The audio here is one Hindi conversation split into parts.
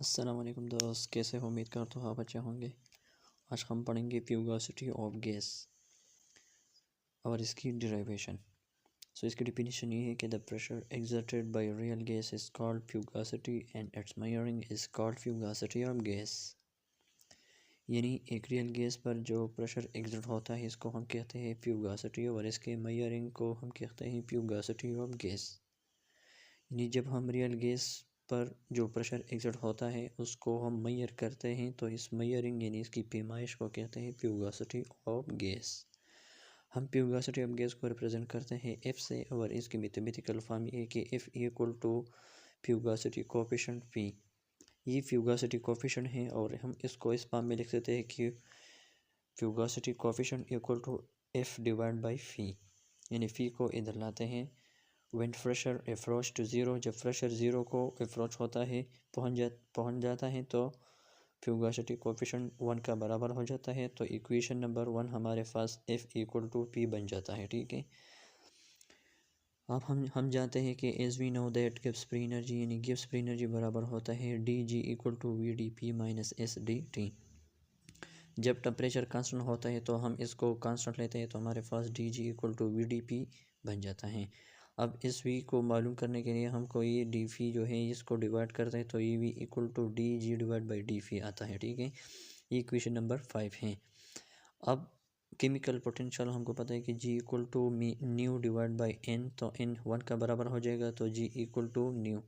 अस्सलाम वालेकुम दोस्त, कैसे हो? उम्मीद करता हूँ आप अच्छे होंगे। आज हम पढ़ेंगे फ्यूगासिटी ऑफ गैस और इसकी डिराइवेशन। इसकी डिफिनीशन ये है कि the pressure exerted by real gas is called fugacity and its measuring is called fugacity of gas. यानी एक रियल गैस पर जो प्रेशर एक्सर्ट होता है इसको हम कहते हैं फ्यूगासिटी और इसके मेजरिंग को हम कहते हैं फ्यूगासिटी ऑफ गैस। यानी जब हम रियल गैस पर जो प्रेशर एक्सर्ट होता है उसको हम मेजर करते हैं तो इस मेजरिंग यानी इसकी पैमाइश को कहते हैं फ्यूगासिटी ऑफ गैस। हम फ्यूगासिटी ऑफ गैस को रिप्रेजेंट करते हैं एफ से और इसकी मैथमेटिकल फॉर्म ये कि F equal to fugacity coefficient P. ये फ्यूगासिटी कोफिशिएंट है और हम इसको इस फॉर्म में लिख सकते हैं कि fugacity coefficient equal to F divide by phi. यानी फ़ी को इधर लाते हैं। When pressure approach to zero, जब प्रेशर ज़ीरो को अप्रोच होता है पहुंच जाता है तो फ्यूगासिटी कोफिशिएंट 1 का बराबर हो जाता है। तो इक्वेशन नंबर 1 हमारे पास F इक्वल टू पी बन जाता है। ठीक है, अब हम जानते हैं कि as we know that Gibbs free energy यानी गिब्स फ्री एनर्जी बराबर होता है D G equal to V D P minus S D T. जब टेम्परेचर कांस्टेंट होता है तो हम इसको कांस्टेंट लेते हैं तो हमारे पास D G equal to V D P बन जाता है। अब इस वी को मालूम करने के लिए हमको ये डी फी जो है इसको डिवाइड करते हैं तो ये V equal to D G divide by D phi आता है। ठीक है, ये इक्वेशन नंबर 5 है। अब केमिकल पोटेंशियल हमको पता है कि G equal to nu divide by N, तो एन 1 का बराबर हो जाएगा तो जी इक्वल टू न्यू।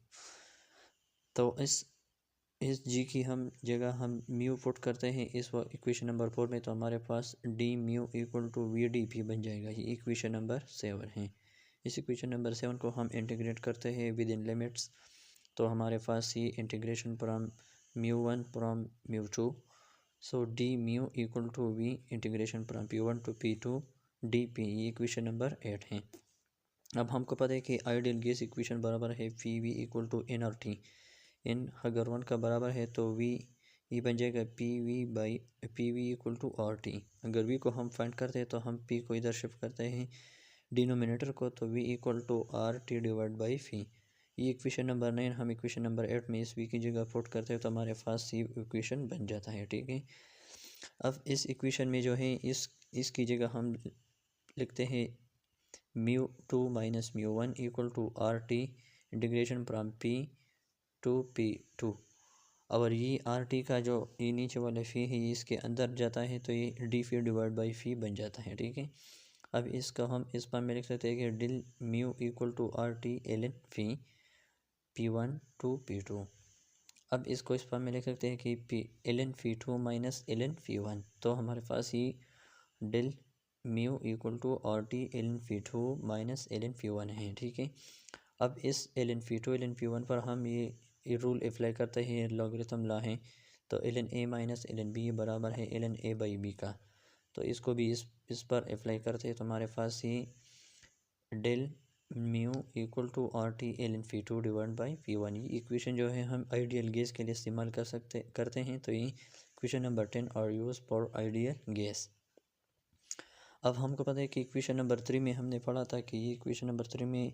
तो इस जी की हम जगह हम म्यू पुट करते हैं इस इक्वेशन नंबर 4 में तो हमारे पास D mu equal to V D P बन जाएगा। ये इक्वेशन नंबर 7 है। इस इक्वेशन नंबर 7 को हम इंटीग्रेट करते हैं विद इन लिमिट्स तो हमारे पास ये integration from μ1 from μ2, so D mu equal to V integration from p1 to p2 D P. ये इक्वेशन नंबर 8 है। अब हमको पता है कि आइडियल गैस इक्वेशन बराबर है P V equal to N और टी। एन अगर 1 का बराबर है तो वी ये बन जाएगा P V by P V equal to R T. अगर वी को हम फाइंड करते हैं तो हम पी को इधर शिफ्ट करते हैं डिनोमिनेटर को तो V equal to R T divide by phi. ये इक्वेशन नंबर 9 हम इक्वेशन नंबर 8 में इस वी की जगह पुट करते हैं तो हमारे पास ये इक्वेशन बन जाता है। ठीक है, अब इस इक्वेशन में जो है इसकी जगह हम लिखते हैं μ2 minus μ1 equal to R T integration from P to p2। और ये आर टी का जो ये नीचे वाला फ़ी है ये इसके अंदर जाता है तो ये डी फी डिवाइड बाई फ़ी बन जाता है। ठीक है, अब इसका हम इस पर में लिख सकते हैं कि del mu equal to R T L N phi p1 to p2। अब इसको इस पर में लिख सकते हैं कि P L N phi 2 minus L N phi 1, तो हमारे पास ये del mu equal to R T L N phi 2 minus L N phi 1 है। ठीक है, अब इस L N phi 2 L N phi 1 पर हम ये रूल अप्लाई करते हैं, लॉगरिथम ला है तो L N A minus L N B बराबर है L N A by B का। तो इसको भी इस पर अप्लाई करते हैं तो हमारे पास ये del mu equal to R T L N phi 2 divide by phi 1। ये इक्वेशन जो है हम आइडियल गैस के लिए इस्तेमाल करते हैं तो ये इक्वेशन नंबर 10 और यूज़ फॉर आइडियल गैस। अब हमको पता है कि इक्वेशन नंबर 3 में हमने पढ़ा था कि ये इक्वेशन नंबर 3 में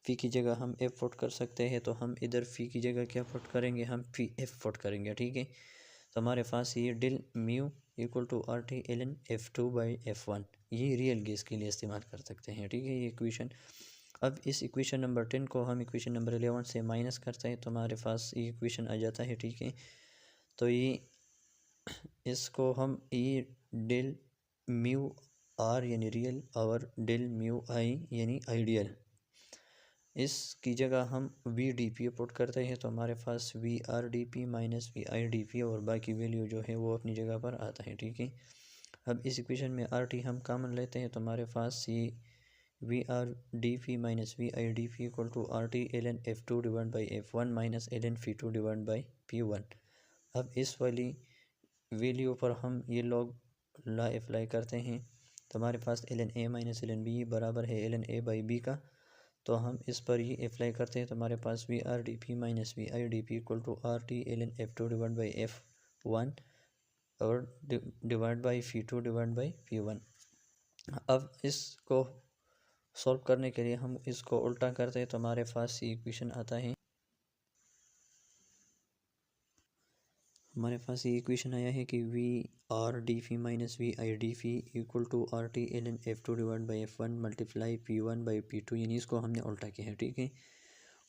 फ़ी की जगह हम एफ पुट कर सकते हैं तो हम इधर फ़ी की जगह क्या पुट करेंगे, हम फ़ी एफ पुट करेंगे। ठीक है, तो हमारे पास ये del mu equal to R T L N F 2 by F 1 ये रियल गैस के लिए इस्तेमाल कर सकते हैं। ठीक है, ये इक्वेशन। अब इस इक्वेशन नंबर 10 को हम इक्वेशन नंबर 11 से माइनस करते हैं तो हमारे पास ये इक्वेशन आ जाता है। ठीक है, तो ये इसको हम ये डिल म्यू आर यानी रियल और डिल म्यू आई यानी आइडियल, इसकी जगह हम वी डी पी पुट करते हैं तो हमारे पास V R D P minus V I D P और बाकी वैल्यू जो है वो अपनी जगह पर आता है। ठीक है, अब इस इक्वेशन में आर टी हम कॉमन लेते हैं तो हमारे पास ये V R D P minus V I D P equal to R T L N F 2 divide by F 1 minus L N phi 2 divide by P 1। अब इस वाली वैल्यू पर हम ये लॉग ला अप्लाई करते हैं तो हमारे पास L N A minus L N B बराबर है L N A by B का। तो हम इस पर ये अप्लाई करते हैं तो हमारे पास V R D P minus V I D P equal to R T L N F 2 divide by F 1 और divide by phi 2 divide by phi 1। अब इसको सॉल्व करने के लिए हम इसको उल्टा करते हैं तो हमारे पास ये इक्वेशन आता है हमारे पास ये इक्वेशन आया है कि V R D phi minus V I D phi equal to R T L N F two divide by F one multiply P one by P two, यानी इसको हमने उल्टा किया है, ठीक है।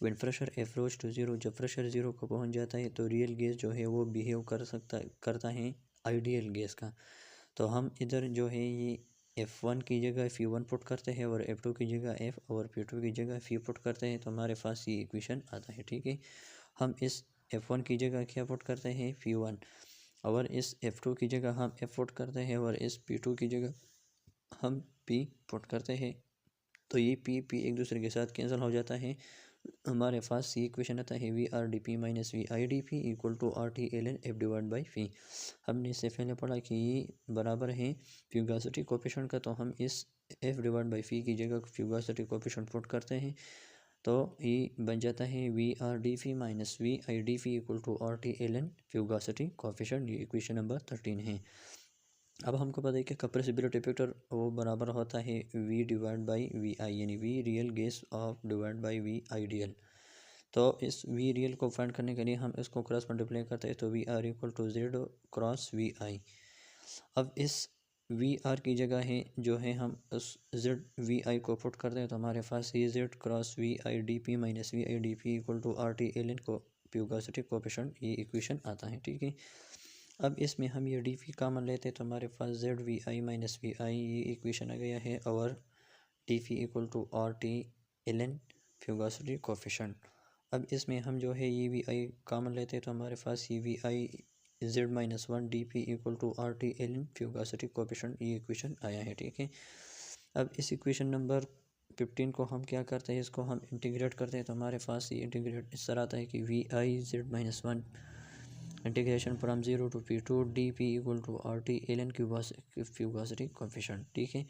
When pressure approach to zero, जब प्रेशर ज़ीरो को पहुंच जाता है तो रियल गैस जो है वो बिहेव करता है आइडियल गैस का। तो हम इधर जो है ये F1 की जगह F1 पुट करते हैं और F2 की जगह F और P2 की जगह F पुट करते हैं, तो हमारे पास ये इक्वेशन आता है, ठीक है। हम इस F1 की जगह क्या पुट करते हैं F1, और इस F2 की जगह हम F पुट करते हैं और इस P2 की जगह हम P पुट करते हैं। तो ये P एक दूसरे के साथ कैंसिल हो जाता है, हमारे पास ये इक्वेशन आता है V R D P minus V I D P equal to R T L N F divide by phi. हमने इससे पहले पढ़ा कि ये बराबर है फ्यूगासिटी कोफिशिएंट का, तो हम इस एफ डिवाइड बाई फी की जगह फ्यूगासिटी कोफिशिएंट पुट करते हैं, तो ये बन जाता है V R D phi minus V I D phi equal to R T L N fugacity coefficient. ये इक्वेशन नंबर 13 है। अब हमको पता है कि कंप्रेसिबिलिटी फैक्टर वो बराबर होता है V divide by V I, यानी V real gas of divide by V ideal. तो इस वी रियल को फाइंड करने के लिए हम इसको क्रॉस मल्टीप्लाई करते हैं, तो V R equal to Z cross V I. अब इस वी आर की जगह है जो है हम उस जेड वी आई को पुट करते हैं, तो हमारे पास ये Z cross V I D P minus V I D P equal to R T L N को फ्यूगासिटी कोफिशिएंट, ये इक्वेशन आता है, ठीक है। अब इसमें हम ये डी पी कॉमन लेते हैं, तो हमारे पास Z V I minus V I ये इक्वेशन आ गया है, और D P equal to R T L N fugacity coefficient. अब इसमें हम जो है ये वी आई कॉमन लेते हैं, तो हमारे पास ये V I Z minus one D P equal to R T L N fugacity coefficient, ये इक्वेशन आया है, ठीक है। अब इस इक्वेशन नंबर 15 को हम क्या करते हैं, इसको हम इंटीग्रेट करते हैं, तो हमारे पास ये इंटीग्रेट इस तरह आता है कि V I Z minus one integration from zero to P to D P equal to R T L N fugacity coefficient, ठीक है।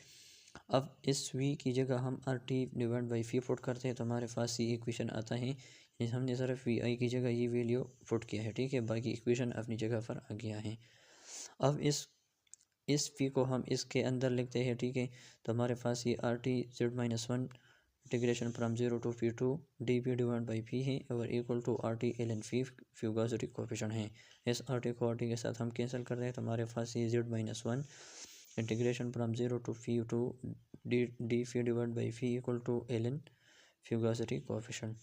अब इस v की जगह हम R T divide by phi put करते हैं, तो हमारे पास ये इक्वेशन आता है, हमने सिर्फ वी आई की जगह ये वैल्यू पुट किया है, ठीक है, बाकी इक्वेशन अपनी जगह पर आ गया है। अब इस फी को हम इसके अंदर लिखते हैं, ठीक है, तो हमारे पास ये R T Z minus one integration from zero to P to D P divide by P है, और equal to R T L N phi fugacity coefficient है। इस आर टी को आर टी के साथ हम कैंसिल कर रहे हैं, तो हमारे पास ये Z minus one integration from zero to phi to D phi divide by phi equal to L N fugacity coefficient,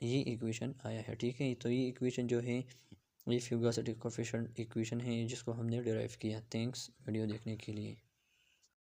ये इक्वेशन आया है, ठीक है। तो ये इक्वेशन जो है ये फ्यूगासिटी कोफिशिएंट इक्वेशन है जिसको हमने डिराइव किया। थैंक्स वीडियो देखने के लिए।